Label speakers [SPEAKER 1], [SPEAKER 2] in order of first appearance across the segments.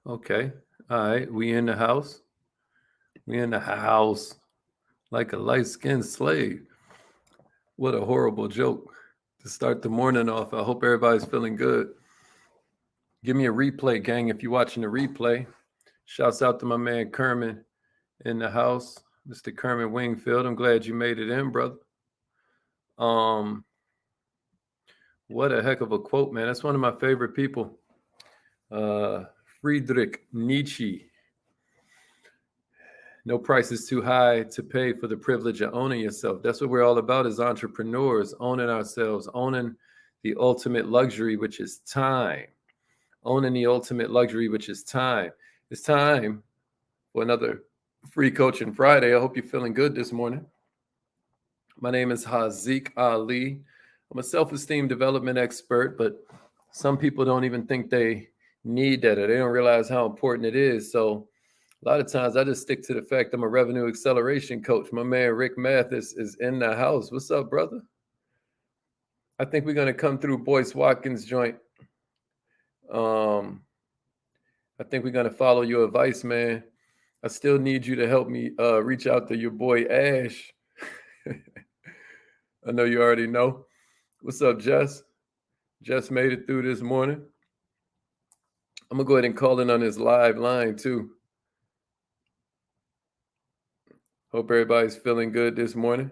[SPEAKER 1] Okay. All right. We in the house. We in the house like a light-skinned slave. What a horrible joke to start the morning off. I hope everybody's feeling good. Give me a replay, gang, if you're watching the replay. Shouts out to my man Kermin in the house, Mr. Kermin Wingfield. I'm glad you made it in, brother. What a heck of a quote, man. That's one of my favorite people. Friedrich Nietzsche. No price is too high to pay for the privilege of owning yourself. That's what we're all about as entrepreneurs, owning ourselves, owning the ultimate luxury, which is time. Owning the ultimate luxury, which is time. It's time for another Free Coaching Friday. I hope you're feeling good this morning. My name is Haziq Ali. I'm a self-esteem development expert, but some people don't even think they need that, or they don't realize how important it is. So a lot of times I just stick to the fact I'm a revenue acceleration coach. My man Rick Mathis is in the house. What's up, brother? I think we're going to come through Boyce Watkins' joint. I think we're going to follow your advice, man. I still need you to help me reach out to your boy Ash. I know you already know. What's up, Jess? Jess made it through this morning. I'm going to go ahead and call in on his live line, too. Hope everybody's feeling good this morning.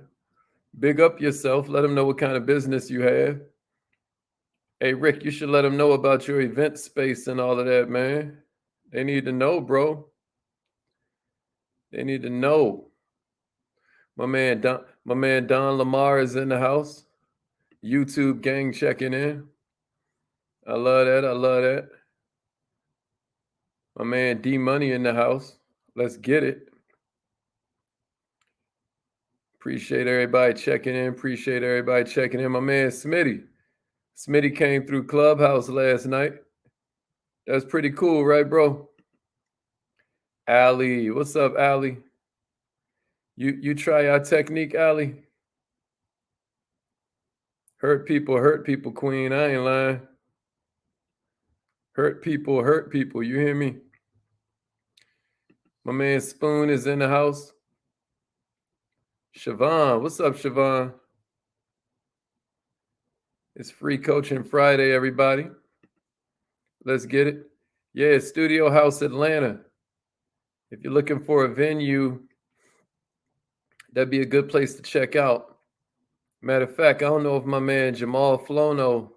[SPEAKER 1] Big up yourself. Let them know what kind of business you have. Hey, Rick, you should let them know about your event space and all of that, man. They need to know, bro. They need to know. My man Don Lamar is in the house. YouTube gang checking in. I love that. I love that. My man D Money in the house. Let's get it. Appreciate everybody checking in. Appreciate everybody checking in. My man Smitty. Smitty came through Clubhouse last night. That's pretty cool, right, bro? Ali. What's up, Ali? You try our technique, Ali? Hurt people, queen. I ain't lying. Hurt people. You hear me? My man Spoon is in the house. Siobhan. What's up, Siobhan? It's Free Coaching Friday, everybody. Let's get it. Yeah, Studio House Atlanta. If you're looking for a venue, that'd be a good place to check out. Matter of fact, I don't know if my man Jamal Flono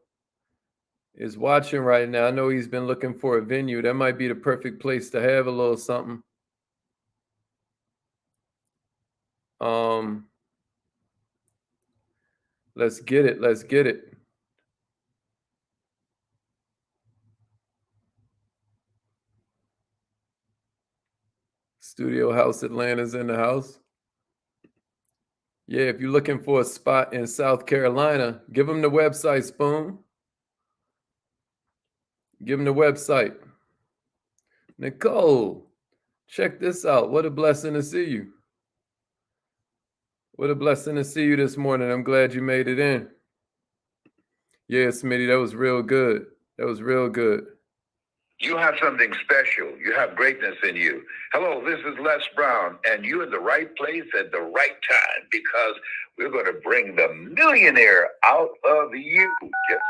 [SPEAKER 1] is watching right now. I know he's been looking for a venue. That might be the perfect place to have a little something. Let's get it. Let's get it. Studio House Atlanta's in the house. Yeah, if you're looking for a spot in South Carolina, give them the website, Spoon. Give them the website. Nicole, check this out. What a blessing to see you. What a blessing to see you this morning. I'm glad you made it in. Yeah, Smitty, that was real good. That was real good.
[SPEAKER 2] You have something special. You have greatness in you. Hello, this is Les Brown, and you're in the right place at the right time because we're going to bring the millionaire out of you.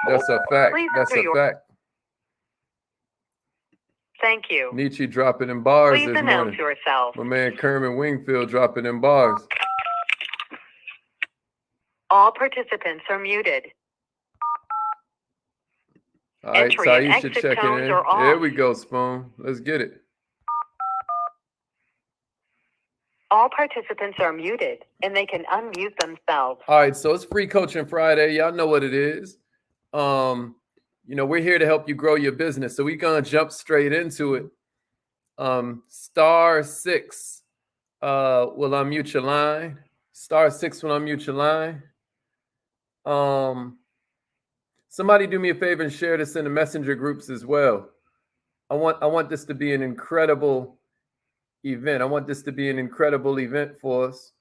[SPEAKER 1] That's a fact. That's a fact.
[SPEAKER 3] Thank you.
[SPEAKER 1] Nietzsche dropping in bars
[SPEAKER 3] Please
[SPEAKER 1] this
[SPEAKER 3] announce
[SPEAKER 1] morning.
[SPEAKER 3] yourself.
[SPEAKER 1] My man Kermin Wingfield dropping in bars.
[SPEAKER 3] All participants are muted.
[SPEAKER 1] All right,
[SPEAKER 3] Entry and
[SPEAKER 1] Taisha
[SPEAKER 3] exit
[SPEAKER 1] checking
[SPEAKER 3] tones
[SPEAKER 1] in.
[SPEAKER 3] are off.
[SPEAKER 1] There we go, Spoon. Let's get it.
[SPEAKER 3] All participants are muted, and they can unmute themselves.
[SPEAKER 1] All right, so it's Free Coaching Friday. Y'all know what it is. We're here to help you grow your business. So we're gonna jump straight into it. *6 will unmute your line. *6 will unmute your line. Somebody do me a favor and share this in the messenger groups as well. I want this to be an incredible event. I want this to be an incredible event for us.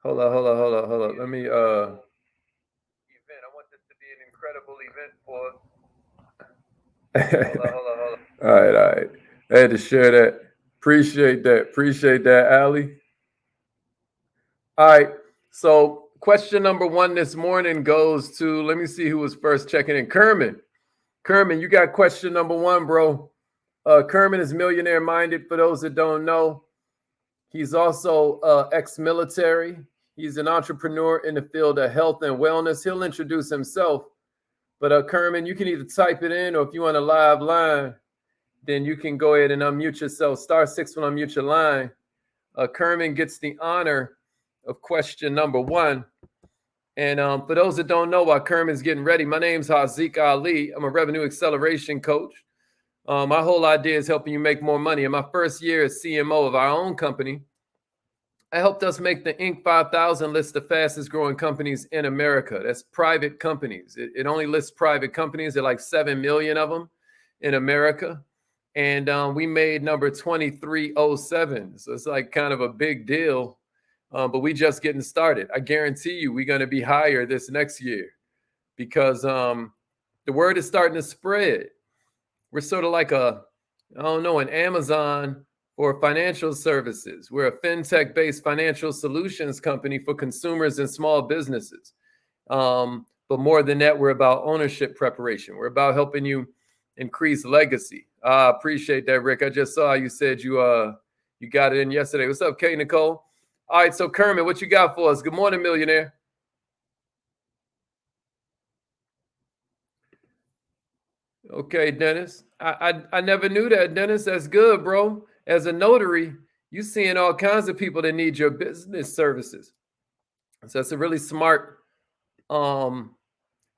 [SPEAKER 1] Hold on. Let me event. I want this to be an incredible event for us. Hold on. All I had to share that. Appreciate that. Appreciate that, Allie. All right. So question number 1 this morning goes to, let me see who was first checking in. Kermin. Kermin, you got question number 1, bro. Kermin is Millionaire Minded. For those that don't know, he's also ex-military. He's an entrepreneur in the field of health and wellness. He'll introduce himself. But Kermin, you can either type it in, or if you want a live line, then you can go ahead and unmute yourself. *6 when unmute your line. Kermin gets the honor of question number 1. And for those that don't know, while Kermin's getting ready, my name's Haziq Ali. I'm a revenue acceleration coach. My whole idea is helping you make more money. In my first year as CMO of our own company, I helped us make the Inc. 5000 list of fastest growing companies in America. That's private companies. It only lists private companies. There are like 7 million of them in America. And we made number 2307. So it's like kind of a big deal. But we just getting started. I guarantee you we're going to be higher this next year because the word is starting to spread. We're sort of like an Amazon for financial services. We're a fintech-based financial solutions company for consumers and small businesses. But more than that, we're about ownership preparation. We're about helping you increase legacy. I appreciate that, Rick. I just saw you said you got it in yesterday. What's up, Kay Nicole? All right, so Kermin, what you got for us? Good morning, millionaire. Okay, Dennis. I never knew that, Dennis. That's good, bro. As a notary, you seeing all kinds of people that need your business services. So that's a really smart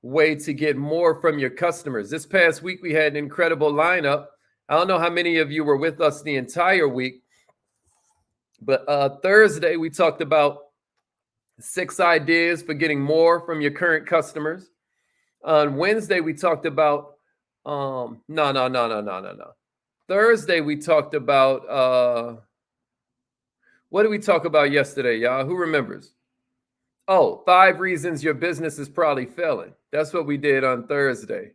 [SPEAKER 1] way to get more from your customers. This past week, we had an incredible lineup. I don't know how many of you were with us the entire week, but Thursday, we talked about 6 ideas for getting more from your current customers. On Wednesday, we talked about, Thursday, we talked about, what did we talk about yesterday, y'all? Who remembers? Oh, 5 reasons your business is probably failing. That's what we did on Thursday.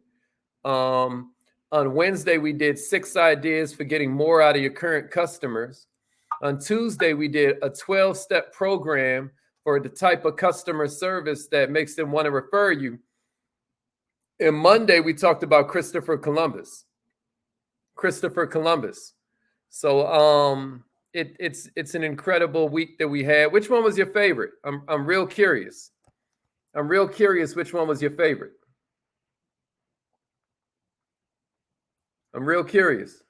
[SPEAKER 1] On Wednesday, we did 6 ideas for getting more out of your current customers. On Tuesday, we did a 12-step program for the type of customer service that makes them want to refer you. And Monday, we talked about Christopher Columbus. So it's an incredible week that we had. Which one was your favorite? I'm real curious. Which one was your favorite? I'm real curious.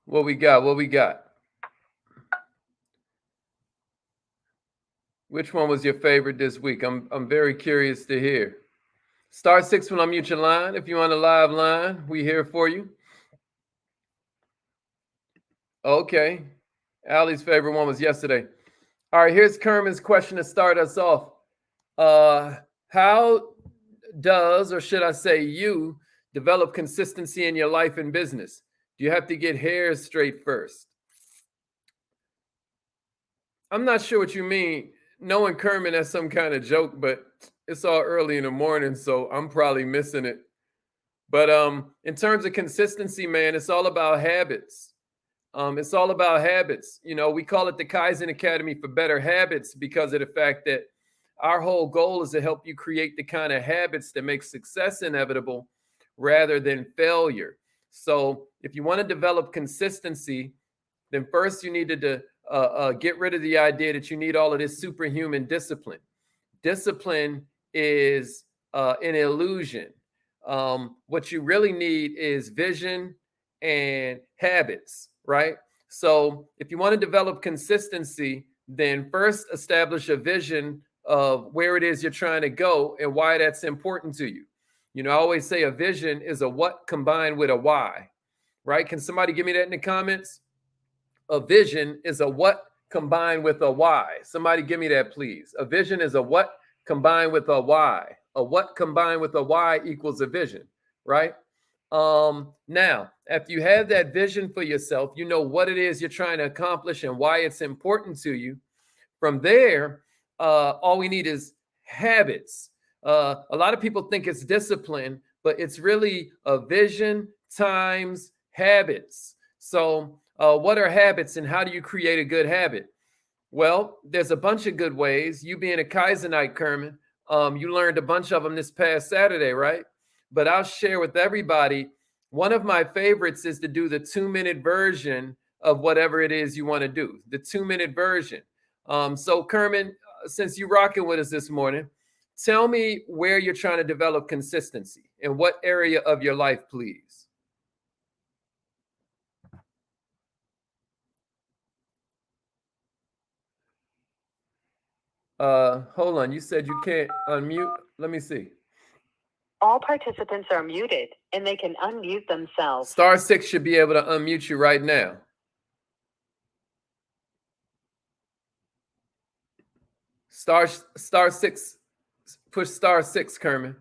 [SPEAKER 1] What we got? Which one was your favorite this week? I'm very curious to hear. *6 when unmute your line. If you're on a live line, we here for you. Okay. Allie's favorite one was yesterday. All right, here's Kermin's question to start us off. How does, or should I say you, develop consistency in your life and business? Do you have to get hair straight first? I'm not sure what you mean. Knowing Kermin, that's some kind of joke, but it's all early in the morning, so I'm probably missing it. But in terms of consistency, man, it's all about habits. It's all about habits. You know, we call it the Kaizen Academy for Better Habits because of the fact that our whole goal is to help you create the kind of habits that make success inevitable rather than failure. So if you want to develop consistency, then first you need to get rid of the idea that you need all of this superhuman discipline. Discipline is an illusion. What you really need is vision and habits, right? So if you want to develop consistency, then first establish a vision of where it is you're trying to go and why that's important to you. You know, I always say a vision is a what combined with a why, right? Can somebody give me that in the comments? A vision is a what combined with a why. Somebody give me that, please. A vision is a what combined with a why. A what combined with a why equals a vision, right? Now, after you have that vision for yourself, you know what it is you're trying to accomplish and why it's important to you. From there, all we need is habits. A lot of people think it's discipline, but it's really a vision times habits. So what are habits and how do you create a good habit? Well, there's a bunch of good ways. You being a Kaizenite, Kermin, you learned a bunch of them this past Saturday, right? But I'll share with everybody. One of my favorites is to do the 2-minute version of whatever it is you want to do, the 2-minute version. So Kermin, since you're rocking with us this morning, tell me where you're trying to develop consistency in what area of your life, please. Hold on. You said you can't unmute. Let me see.
[SPEAKER 3] All participants are muted and they can unmute themselves.
[SPEAKER 1] *6 should be able to unmute you right now. *6, push *6, Kermin.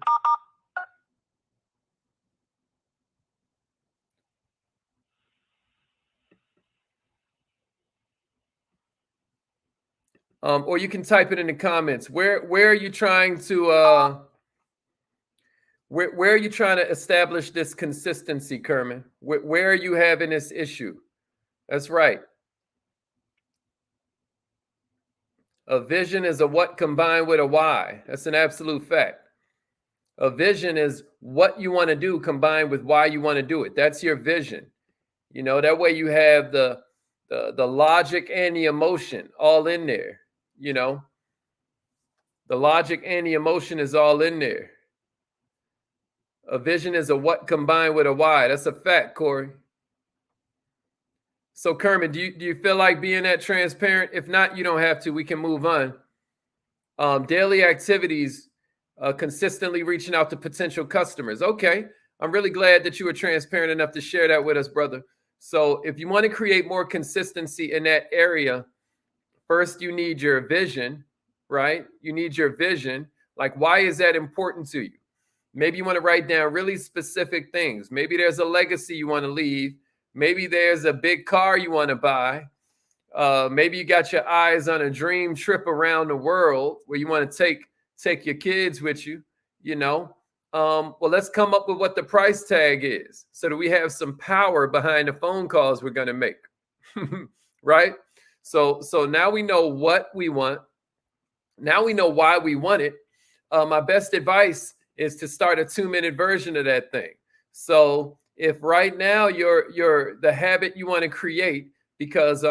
[SPEAKER 1] Or you can type it in the comments. Where are you trying to where are you trying to establish this consistency, Kermin? Where are you having this issue? That's right. A vision is a what combined with a why. That's an absolute fact. A vision is what you want to do combined with why you want to do it. That's your vision. You know, that way you have the logic and the emotion all in there. You know, the logic and the emotion is all in there. A vision is a what combined with a why. That's a fact, Corey. So Kermin, do you feel like being that transparent? If not, you don't have to. We can move on. Daily activities, consistently reaching out to potential customers. Okay, I'm really glad that you were transparent enough to share that with us, brother. So if you want to create more consistency in that area, first you need your vision, right? You need your vision. Like, why is that important to you? Maybe you want to write down really specific things. Maybe there's a legacy you want to leave. Maybe there's a big car you want to buy. Maybe you got your eyes on a dream trip around the world where you want to take your kids with you, you know. Well, let's come up with what the price tag is so that we have some power behind the phone calls we're going to make, right? So now we know what we want. Now we know why we want it. My best advice is to start a 2-minute version of that thing. So if right now you're the habit you want to create, because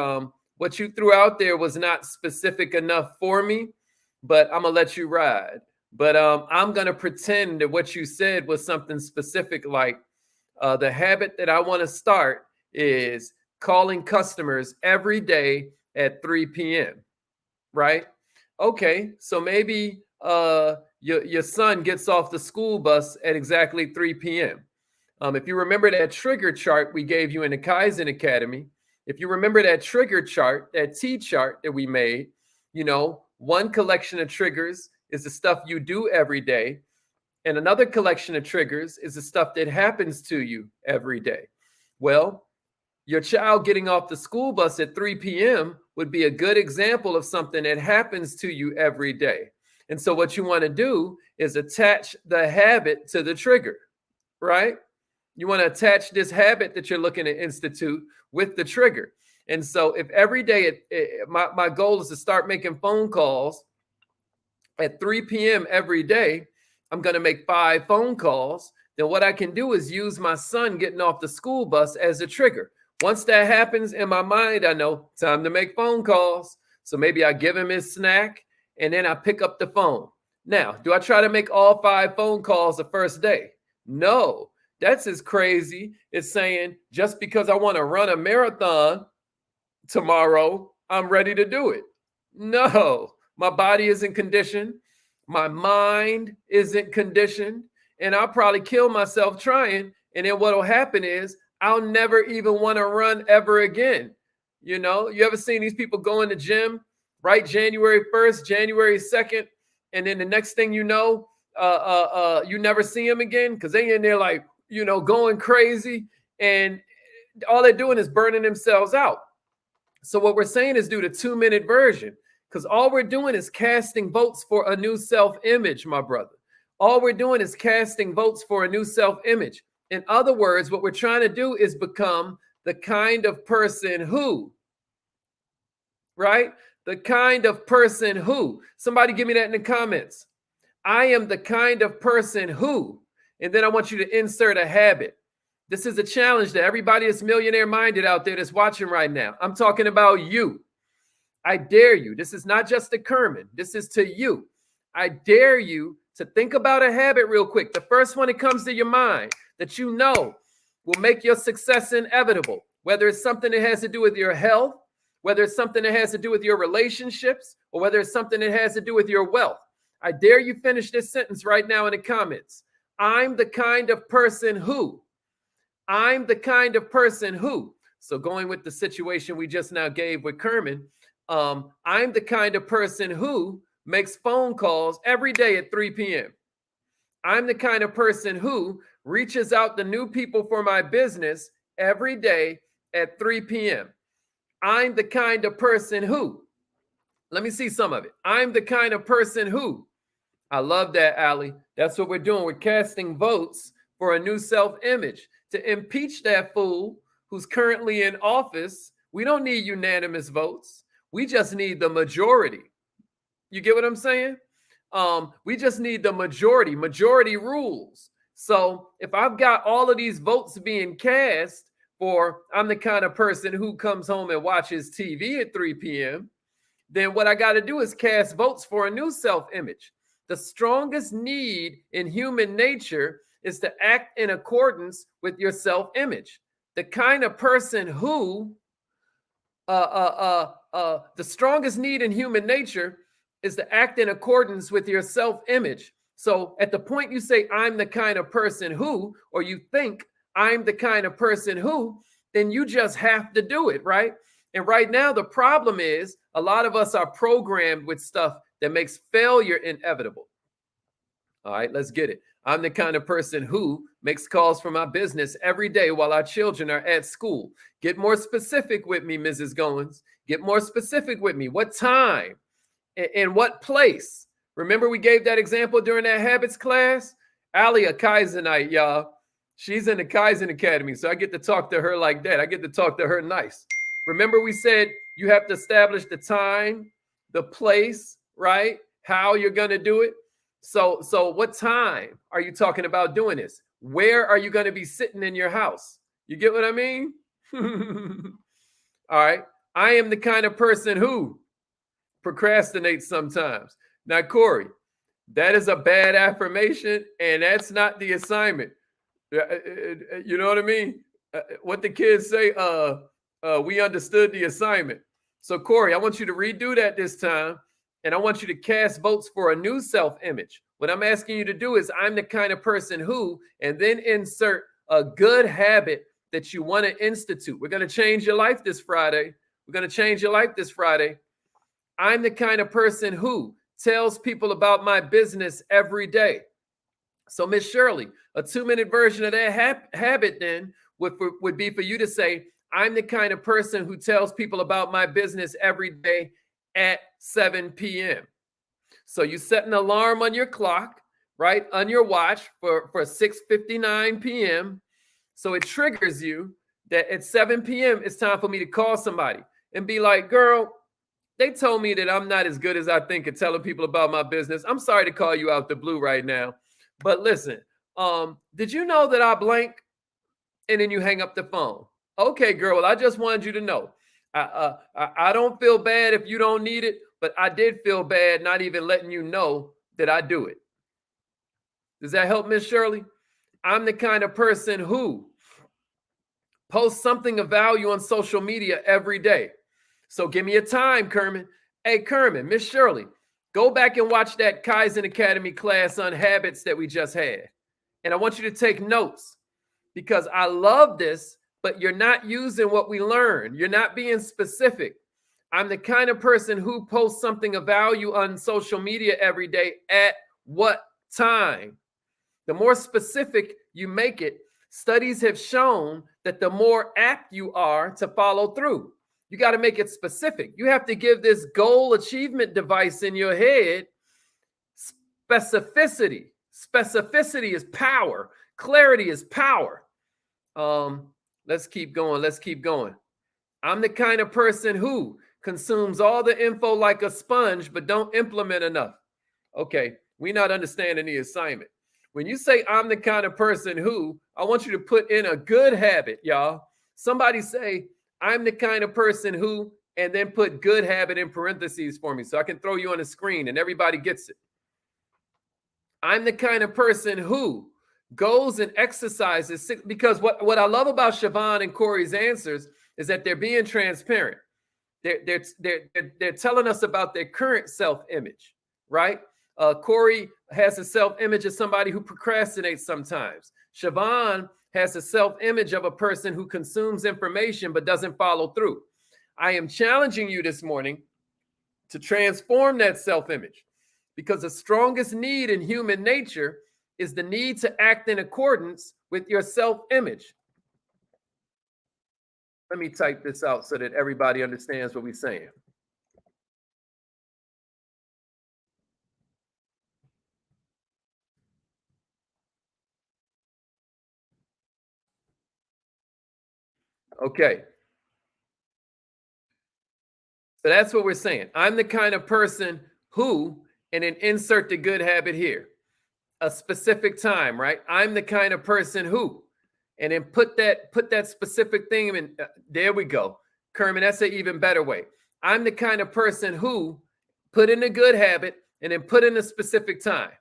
[SPEAKER 1] what you threw out there was not specific enough for me, but I'm gonna let you ride. But I'm gonna pretend that what you said was something specific, like the habit that I want to start is calling customers every day at 3 p.m. Right? Okay, so maybe your son gets off the school bus at exactly 3 p.m. If you remember that trigger chart we gave you in the Kaizen Academy, if you remember that trigger chart, that T chart that we made, you know, one collection of triggers is the stuff you do every day. And another collection of triggers is the stuff that happens to you every day. Well, your child getting off the school bus at 3 p.m. would be a good example of something that happens to you every day. And so what you want to do is attach the habit to the trigger, right? You want to attach this habit that you're looking to institute with the trigger. And so if every day, my goal is to start making phone calls at 3 p.m. every day, I'm going to make 5 phone calls. Then what I can do is use my son getting off the school bus as a trigger. Once that happens in my mind, I know time to make phone calls. So maybe I give him his snack and then I pick up the phone. Now, do I try to make all 5 phone calls the first day? No, that's as crazy as saying just because I want to run a marathon tomorrow, I'm ready to do it. No, my body isn't conditioned. My mind isn't conditioned. And I'll probably kill myself trying. And then what'll happen is I'll never even want to run ever again. You know, you ever seen these people go in the gym, right? January 1st, January 2nd. And then the next thing you know, you never see them again because they in there like, you know, going crazy. And all they're doing is burning themselves out. So what we're saying is do the 2-minute version, because all we're doing is casting votes for a new self-image, my brother. All we're doing is casting votes for a new self-image. In other words, what we're trying to do is become the kind of person who, right? The kind of person who, somebody give me that in the comments. I am the kind of person who, and then I want you to insert a habit. This is a challenge to everybody that's millionaire minded out there that's watching right now. I'm talking about you. I dare you. This is not just to Kermin. This is to you. I dare you to think about a habit real quick. The first one that comes to your mind that you know will make your success inevitable, whether it's something that has to do with your health, whether it's something that has to do with your relationships, or whether it's something that has to do with your wealth. I dare you finish this sentence right now in the comments. I'm the kind of person who. I'm the kind of person who. So going with the situation we just now gave with Kermin, I'm the kind of person who makes phone calls every day at 3 p.m. I'm the kind of person who reaches out to new people for my business every day at 3 p.m. I'm the kind of person who, let me see some of it. I'm the kind of person who, I love that, Allie. That's what we're doing. We're casting votes for a new self-image to impeach that fool who's currently in office. We don't need unanimous votes. We just need the majority. You get what I'm saying? We just need the majority. Majority rules. So if I've got all of these votes being cast for I'm the kind of person who comes home and watches TV at 3 p.m., then what I got to do is cast votes for a new self-image. The strongest need in human nature is to act in accordance with your self-image. The kind of person who, the strongest need in human nature is to act in accordance with your self-image. So at the point you say, I'm the kind of person who, or you think I'm the kind of person who, then you just have to do it, right? And right now, the problem is a lot of us are programmed with stuff that makes failure inevitable. All right, let's get it. I'm the kind of person who makes calls for my business every day while our children are at school. Get more specific with me, Mrs. Goins. Get more specific with me. What time? In what place? Remember we gave that example during that habits class? Allie, a Kaizenite, y'all. She's in the Kaizen Academy, so I get to talk to her like that. I get to talk to her nice. Remember we said you have to establish the time, the place, right? How you're going to do it. So what time are you talking about doing this? Where are you going to be sitting in your house? You get what I mean? All right. I am the kind of person who procrastinates sometimes. Now, Corey, that is a bad affirmation, and that's not the assignment. You know what I mean? What the kids say, we understood the assignment. So, Corey, I want you to redo that this time, and I want you to cast votes for a new self-image. What I'm asking you to do is I'm the kind of person who, and then insert a good habit that you want to institute. We're going to change your life this Friday. We're going to change your life this Friday. I'm the kind of person who tells people about my business every day. So, Miss Shirley, a 2-minute version of that habit then would be for you to say, I'm the kind of person who tells people about my business every day at 7 p.m. So you set an alarm on your clock, right, on your watch for 6:59 p.m. So it triggers you that at 7 p.m. it's time for me to call somebody and be like, girl, they told me that I'm not as good as I think at telling people about my business. I'm sorry to call you out the blue right now. But listen, did you know that I blank? And then you hang up the phone. Okay, girl, well, I just wanted you to know. I don't feel bad if you don't need it, but I did feel bad not even letting you know that I do it. Does that help, Miss Shirley? I'm the kind of person who posts something of value on social media every day. So give me a time, Kermin. Hey, Kermin, Miss Shirley, go back and watch that Kaizen Academy class on habits that we just had. And I want you to take notes because I love this, but you're not using what we learned. You're not being specific. I'm the kind of person who posts something of value on social media every day at what time? The more specific you make it, studies have shown that the more apt you are to follow through. You got to make it specific. You have to give this goal achievement device in your head specificity. Specificity is power. Clarity is power. Let's keep going. Let's keep going. I'm the kind of person who consumes all the info like a sponge, but don't implement enough. Okay, we're not understanding the assignment. When you say I'm the kind of person who, I want you to put in a good habit, y'all. Somebody say, I'm the kind of person who, and then put good habit in parentheses for me so I can throw you on the screen and everybody gets it. I'm the kind of person who goes and exercises, because what I love about Siobhan and Corey's answers is that they're being transparent. They're telling us about their current self-image, right? Corey has a self-image of somebody who procrastinates sometimes. Siobhan has a self-image of a person who consumes information but doesn't follow through. I am challenging you this morning to transform that self-image, because the strongest need in human nature is the need to act in accordance with your self-image. Let me type this out so that everybody understands what we're saying. Okay. So that's what we're saying. I'm the kind of person who, and then insert the good habit here. A specific time, right? I'm the kind of person who, and then put that specific thing in. There we go. Kermin, that's an even better way. I'm the kind of person who, put in a good habit and then put in a specific time.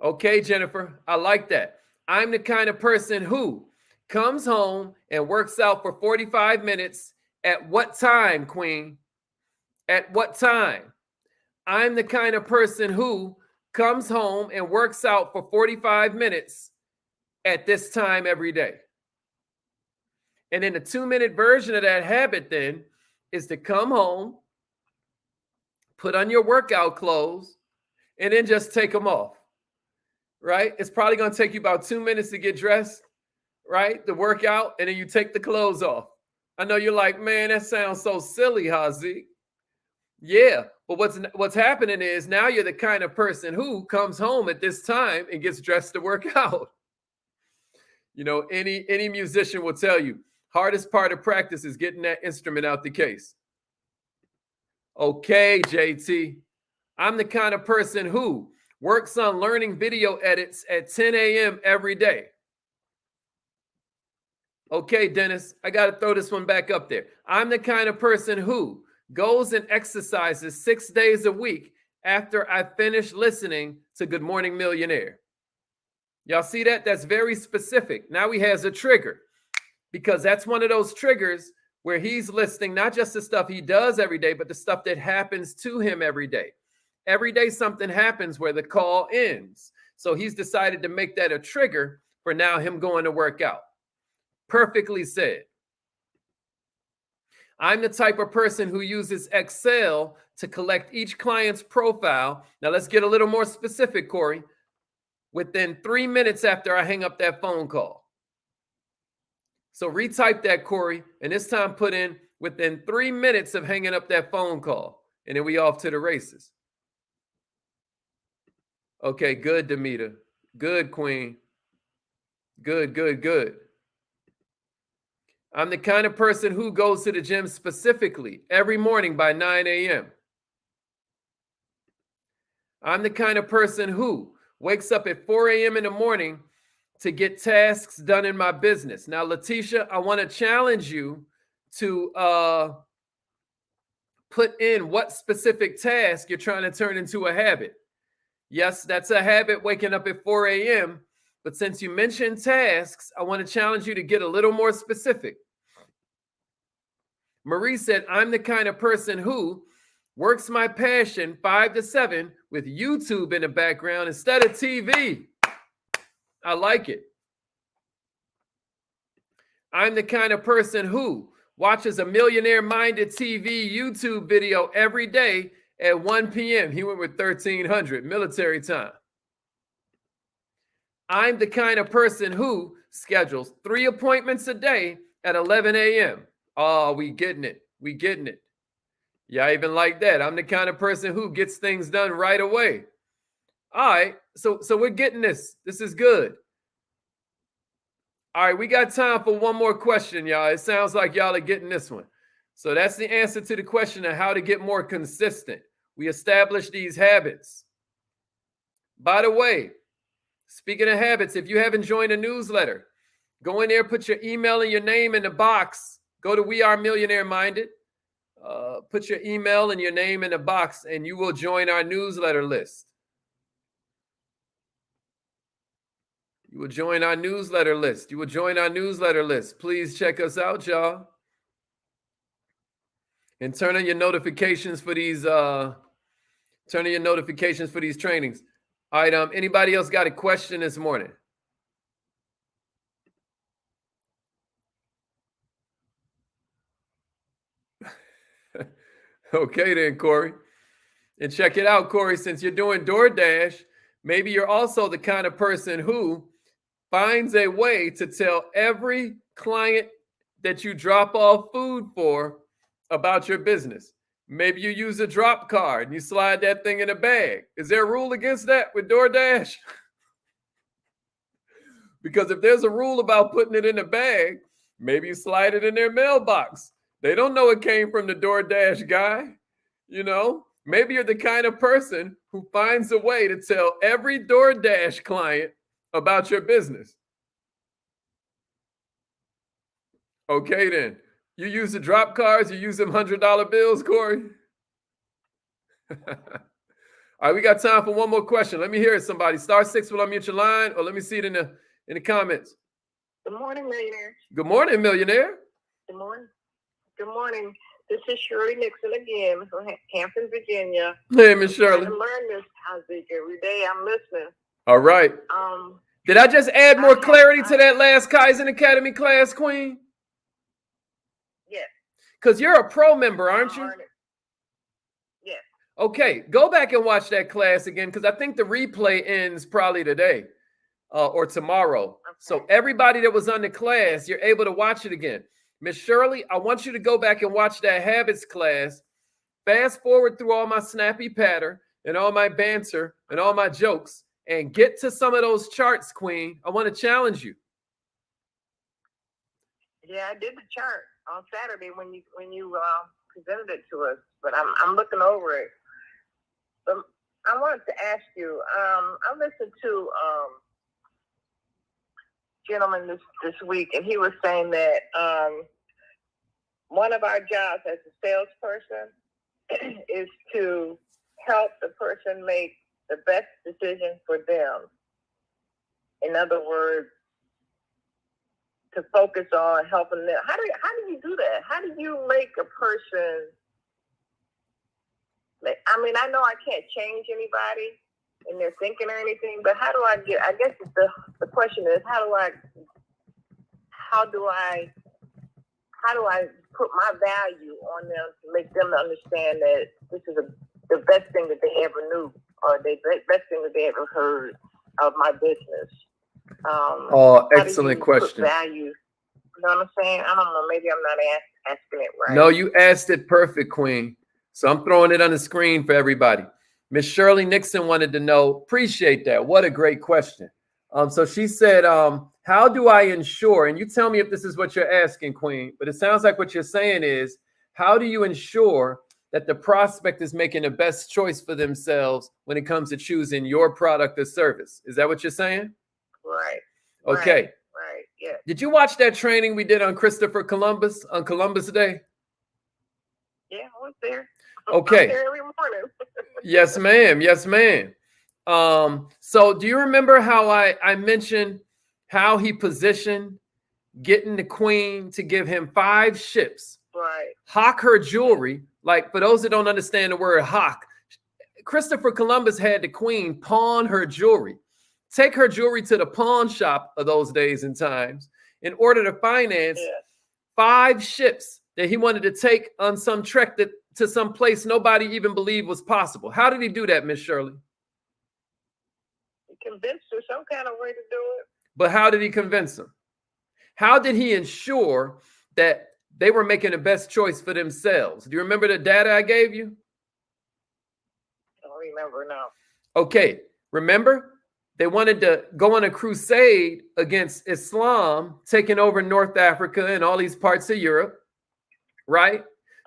[SPEAKER 1] Okay, Jennifer, I like that. I'm the kind of person who comes home and works out for 45 minutes. At what time, Queen? At what time? I'm the kind of person who comes home and works out for 45 minutes at this time every day. And then the 2-minute version of that habit then is to come home, put on your workout clothes, and then just take them off, right? It's probably going to take you about 2 minutes to get dressed, right? The workout, and then you take the clothes off. I know you're like, man, that sounds so silly, Haziq. Yeah, but what's happening is now you're the kind of person who comes home at this time and gets dressed to work out. You know, any musician will tell you, hardest part of practice is getting that instrument out the case. Okay, JT. I'm the kind of person who works on learning video edits at 10 a.m. every day. Okay, Dennis, I got to throw this one back up there. I'm the kind of person who goes and exercises 6 days a week after I finish listening to Good Morning Millionaire. Y'all see that? That's very specific. Now he has a trigger, because that's one of those triggers where he's listing not just the stuff he does every day, but the stuff that happens to him every day. Every day something happens where the call ends. So he's decided to make that a trigger for now him going to work out. Perfectly said. I'm the type of person who uses Excel to collect each client's profile. Now let's get a little more specific, Corey. Within 3 minutes after I hang up that phone call. So retype that, Corey, and this time put in within 3 minutes of hanging up that phone call. And then we off to the races. Okay, good, Demeter. Good, Queen. Good, good, good. I'm the kind of person who goes to the gym specifically every morning by 9 a.m. I'm the kind of person who wakes up at 4 a.m. in the morning to get tasks done in my business. Now, Letitia, I want to challenge you to put in what specific task you're trying to turn into a habit. Yes, that's a habit, waking up at 4 a.m. But since you mentioned tasks, I want to challenge you to get a little more specific. Marie said, I'm the kind of person who works my passion 5 to 7 with YouTube in the background instead of TV. I like it. I'm the kind of person who watches a Millionaire Minded TV YouTube video every day at 1 p.m. He went with 1300 military time. I'm the kind of person who schedules 3 appointments a day at 11 a.m. Oh, we getting it. We getting it. Yeah, I even like that. I'm the kind of person who gets things done right away. All right. So we're getting this. This is good. All right, we got time for one more question, y'all. It sounds like y'all are getting this one. So that's the answer to the question of how to get more consistent. We establish these habits. By the way, speaking of habits, if you haven't joined a newsletter, go in there, put your email and your name in the box. Go to We Are Millionaire Minded. Put your email and your name in the box, and you will join our newsletter list. You will join our newsletter list. You will join our newsletter list. Please check us out, y'all. And turn on your notifications for these. Turn on your notifications for these trainings. All right. Anybody else got a question this morning? Okay, then, Corey. And check it out, Corey. Since you're doing DoorDash, maybe you're also the kind of person who finds a way to tell every client that you drop off food for about your business. Maybe you use a drop card and you slide that thing in a bag. Is there a rule against that with DoorDash? Because if there's a rule about putting it in a bag, maybe you slide it in their mailbox. They don't know it came from the DoorDash guy. You know, maybe you're the kind of person who finds a way to tell every DoorDash client about your business. Okay, then. You use the drop cards, you use them $100 bills, Corey? All right, we got time for one more question. Let me hear it, somebody. *6 will unmute your line, or let me see it in the comments.
[SPEAKER 4] Good morning, millionaire.
[SPEAKER 1] Good morning, millionaire.
[SPEAKER 4] Good morning. Good morning. This is Shirley Nixon again from Hampton, Virginia.
[SPEAKER 1] Hey, Miss Shirley.
[SPEAKER 4] I learn this Haziq every day. I'm listening.
[SPEAKER 1] All right. Did I just add more clarity to that last Kaizen Academy class, Queen?
[SPEAKER 4] Yes.
[SPEAKER 1] Because you're a pro member, aren't you?
[SPEAKER 4] Yes.
[SPEAKER 1] Okay, go back and watch that class again, because I think the replay ends probably today or tomorrow. Okay. So everybody that was on the class, you're able to watch it again. Miss Shirley, I want you to go back and watch that habits class. Fast forward through all my snappy patter and all my banter and all my jokes and get to some of those charts, Queen. I want to challenge you.
[SPEAKER 4] Yeah, I did the chart on Saturday when you presented it to us, but I'm looking over it. But I wanted to ask you. I listened to gentleman this week, and he was saying that one of our jobs as a salesperson is to help the person make the best decision for them. In other words, to focus on helping them. How do you do that? How do you make a person? I mean, I know I can't change anybody in their thinking or anything, but how do I get? I guess the question is, how do I put my value on them to make them understand that this is the best thing that they ever knew, or the best thing that they ever heard of my business?
[SPEAKER 1] Excellent question.
[SPEAKER 4] Value. You know what I'm saying? I don't know. Maybe I'm not asking it right.
[SPEAKER 1] No, you asked it perfect, Queen. So I'm throwing it on the screen for everybody. Miss Shirley Nixon wanted to know. Appreciate that. What a great question. So she said, how do I ensure? And you tell me if this is what you're asking, Queen. But it sounds like what you're saying is, how do you ensure that the prospect is making the best choice for themselves when it comes to choosing your product or service? Is that what you're saying?
[SPEAKER 4] Right.
[SPEAKER 1] Okay.
[SPEAKER 4] Right. Yeah.
[SPEAKER 1] Did you watch that training we did on Christopher Columbus on Columbus Day?
[SPEAKER 4] Yeah, I was there.
[SPEAKER 1] Okay.
[SPEAKER 4] I'm there every morning.
[SPEAKER 1] Yes, ma'am. Yes, ma'am. So do you remember how I mentioned how he positioned getting the queen to give him 5 ships?
[SPEAKER 4] Right.
[SPEAKER 1] Hawk her jewelry. Like, for those that don't understand the word hawk, Christopher Columbus had the queen pawn her jewelry. Take her jewelry to the pawn shop of those days and times in order to finance 5 ships that he wanted to take on some trek to some place nobody even believed was possible. How did he do that, Miss Shirley?
[SPEAKER 4] He convinced her some kind of way to do it.
[SPEAKER 1] But how did he convince them? How did he ensure that they were making the best choice for themselves? Do you remember the data I gave you?
[SPEAKER 4] I don't remember now.
[SPEAKER 1] Okay. Remember, they wanted to go on a crusade against Islam, taking over North Africa and all these parts of Europe, right?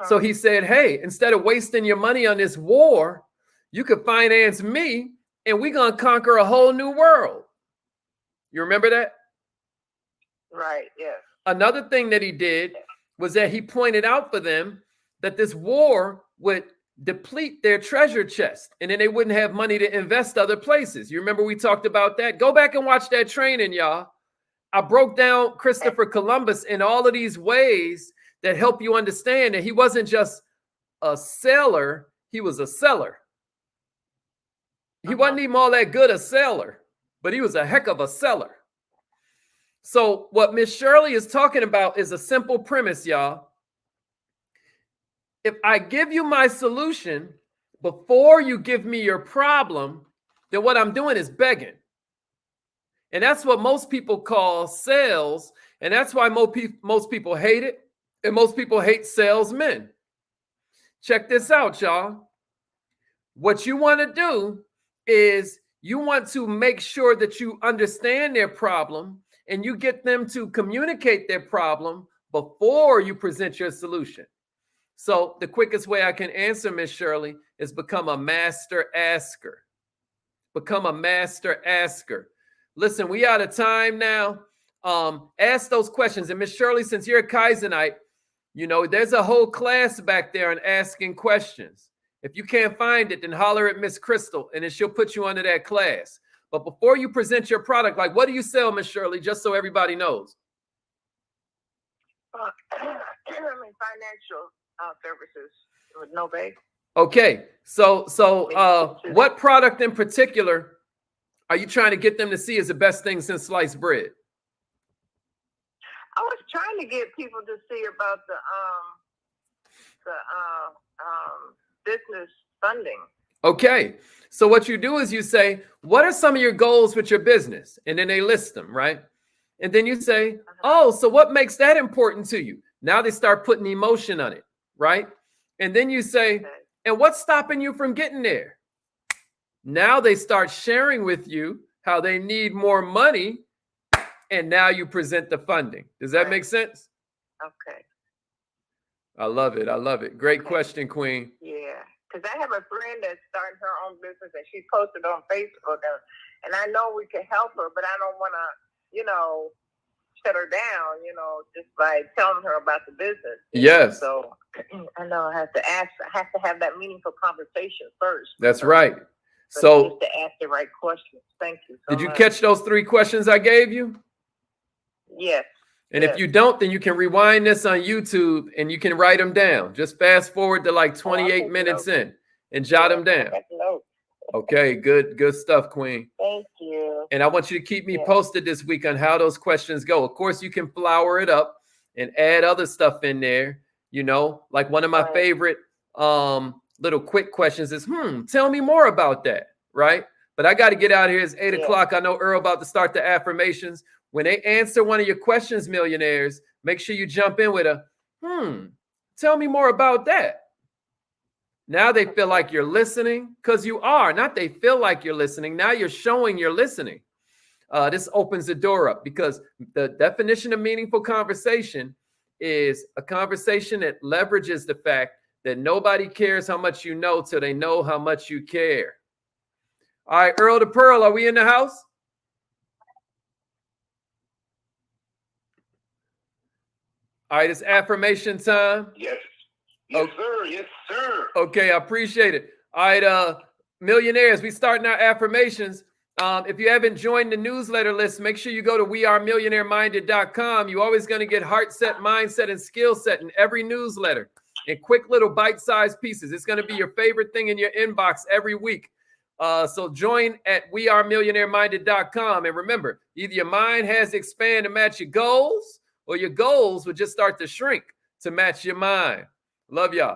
[SPEAKER 1] So he said, hey, instead of wasting your money on this war, you could finance me and we're going to conquer a whole new world. You remember that?
[SPEAKER 4] Right, yes.
[SPEAKER 1] Another thing that he did was that he pointed out for them that this war would deplete their treasure chest and then they wouldn't have money to invest other places. You remember we talked about that? Go back and watch that training, y'all. I broke down Christopher Columbus in all of these ways that help you understand that he wasn't just a sailor, he was a seller. He wasn't even all that good a sailor, but he was a heck of a seller. So what Miss Shirley is talking about is a simple premise, y'all. If I give you my solution before you give me your problem, then what I'm doing is begging. And that's what most people call sales. And that's why most people hate it. And most people hate salesmen. Check this out, y'all. What you want to do is you want to make sure that you understand their problem and you get them to communicate their problem before you present your solution. So the quickest way I can answer, Miss Shirley, is become a master asker. Become a master asker. Listen, we out of time now. Ask those questions. And Miss Shirley, since you're a Kaizenite, you know, there's a whole class back there on asking questions. If you can't find it, then holler at Miss Crystal and then she'll put you under that class. But before you present your product, like what do you sell, Miss Shirley, just so everybody knows?
[SPEAKER 4] Financial services with no base.
[SPEAKER 1] Okay, so what product in particular are you trying to get them to see as the best thing since sliced bread?
[SPEAKER 4] I was trying to get people to see about the business funding.
[SPEAKER 1] Okay, so what you do is you say, what are some of your goals with your business? And then they list them, right? And then you say, oh, so what makes that important to you? Now they start putting emotion on it, right? And then you say, and what's stopping you from getting there? Now they start sharing with you how they need more money. And now you present the funding. Does that make sense?
[SPEAKER 4] Okay.
[SPEAKER 1] I love it. I love it. Great question, Queen.
[SPEAKER 4] Yeah. Because I have a friend that's starting her own business and she posted on Facebook. And I know we can help her, but I don't want to, shut her down, just by telling her about the business.
[SPEAKER 1] Yes.
[SPEAKER 4] So I know I have to have that meaningful conversation first.
[SPEAKER 1] That's right.
[SPEAKER 4] So just to ask the right questions. Thank you so
[SPEAKER 1] much. Did you
[SPEAKER 4] much.
[SPEAKER 1] Catch those 3 questions I gave you?
[SPEAKER 4] Yes.
[SPEAKER 1] And if you don't, then you can rewind this on YouTube and you can write them down. Just fast forward to like 28 minutes in and jot them down. Okay, good stuff, Queen.
[SPEAKER 4] Thank you.
[SPEAKER 1] And I want you to keep me posted this week on how those questions go. Of course, you can flower it up and add other stuff in there. Like one of my favorite little quick questions is, tell me more about that, right? But I got to get out of here. It's 8 o'clock. I know Earl about to start the affirmations. When they answer one of your questions, millionaires, make sure you jump in with a, tell me more about that. Now they feel like you're listening because you are. Not they feel like you're listening. Now you're showing you're listening. This opens the door up because the definition of meaningful conversation is a conversation that leverages the fact that nobody cares how much you know till they know how much you care. All right, Earl to Pearl, are we in the house? All right, it's affirmation time.
[SPEAKER 2] Yes. Yes, sir. Yes, sir.
[SPEAKER 1] Okay, I appreciate it. All right, millionaires, we starting our affirmations. If you haven't joined the newsletter list, make sure you go to wearemillionaireminded.com. You're always going to get heart set, mindset, and skill set in every newsletter in quick little bite-sized pieces. It's going to be your favorite thing in your inbox every week. So join at wearemillionaireminded.com. And remember, either your mind has to expand to match your goals, or your goals would just start to shrink to match your mind. Love y'all.